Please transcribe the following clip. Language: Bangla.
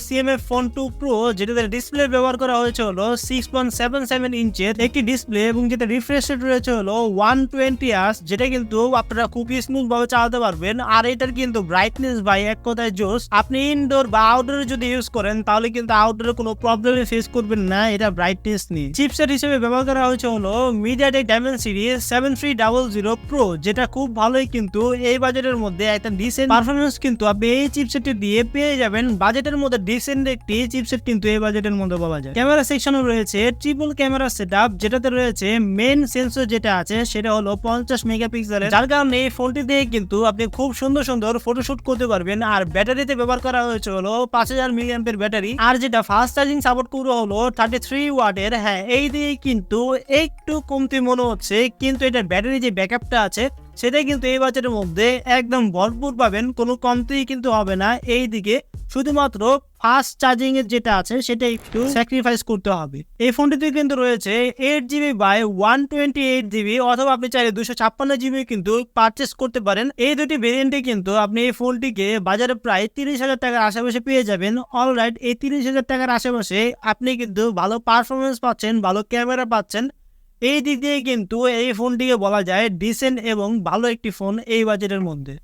CMF Phone 2 Pro, যেটাতে ডিসপ্লে ব্যবহার করা হয়েছে হলো 6.77 ইঞ্চের একটি ডিসপ্লে এবং যেটা রিফ্রেশ রেট রয়েছে হলো 120 Hz, যেটা কিন্তু আপনারা খুবই স্মুথ ভাবে চালাতে পারবেন। আর এটার কিন্তু ব্রাইটনেস ভাই এক কথায় জোস। আপনি ইনডোর বা আউটডোরে যদি ইউজ করেন তাহলে কিন্তু আউটডোরে কোনো প্রবলেমে ফেস করবেন না এটা ব্রাইটনেস নিয়ে। চিপসেট হিসেবে ব্যবহার করা হয়েছে হলো MediaTek Dimensity 7300 Pro, যেটা খুব ভালোই কিন্তু এই বাজেটের মধ্যে একটা ডিসেন্ট পারফরমেন্স কিন্তু আপনি এই চিপসেটটি দিয়ে পেয়ে যাবেন। বাজেটের মধ্যে ডিসেন্ট একটি চিপসেট কিন্তু এই বাজেটের মধ্যে পাওয়া যায়। ক্যামেরা সেকশনে রয়েছে ট্রিপল ক্যামেরা সেটআপ, যেটাতে রয়েছে মেন সেন্সর যেটা আছে সেটা হলো 50 মেগাপিক্সেলের, যার কারণে এই ফোনটি দিয়ে কিন্তু আপনি খুব সুন্দর সুন্দর ফটোশুট করতে পারবেন। আর ব্যাটারিতে ব্যবহার করা হয়েছে হলো 5000 মিলিঅ্যাম্পিয়ার ব্যাটারি, আর যেটা ফাস্ট চার্জিং সাপোর্ট করে হলো 33 ওয়াটের। হ্যাঁ, এই দিয়ে কিন্তু একটু কমতি মনে হচ্ছে, কিন্তু এটার ব্যাটারি যে ব্যাকআপটা আছে সেটাই কিন্তু এই বাজেটের মধ্যে একদম ভরপুর পাবেন, কোনো কমতি কিন্তু হবে না এই দিকে। শুধুমাত্র ফাস্ট চার্জিং এর যেটা আছে সেটা একটু স্যাক্রিফাইস করতে হবে। এই ফোনটিতে কিন্তু রয়েছে 8GB বাই 128GB, অথবা আপনি চাইলে 256GB কিন্তু পারচেস করতে পারেন। এই দুটি ভেরিয়েন্টে কিন্তু আপনি এই ফোনটিকে বাজারে প্রায় 30,000 টাকার আশেপাশে পেয়ে যাবেন। অলরাইট, এই 30,000 টাকার আশেপাশে আপনি কিন্তু ভালো পারফরমেন্স পাচ্ছেন, ভালো ক্যামেরা পাচ্ছেন। এই দিক দিয়ে কিন্তু এই ফোনটিকে বলা যায় ডিসেন্ট এবং ভালো একটি ফোন এই বাজেটের মধ্যে।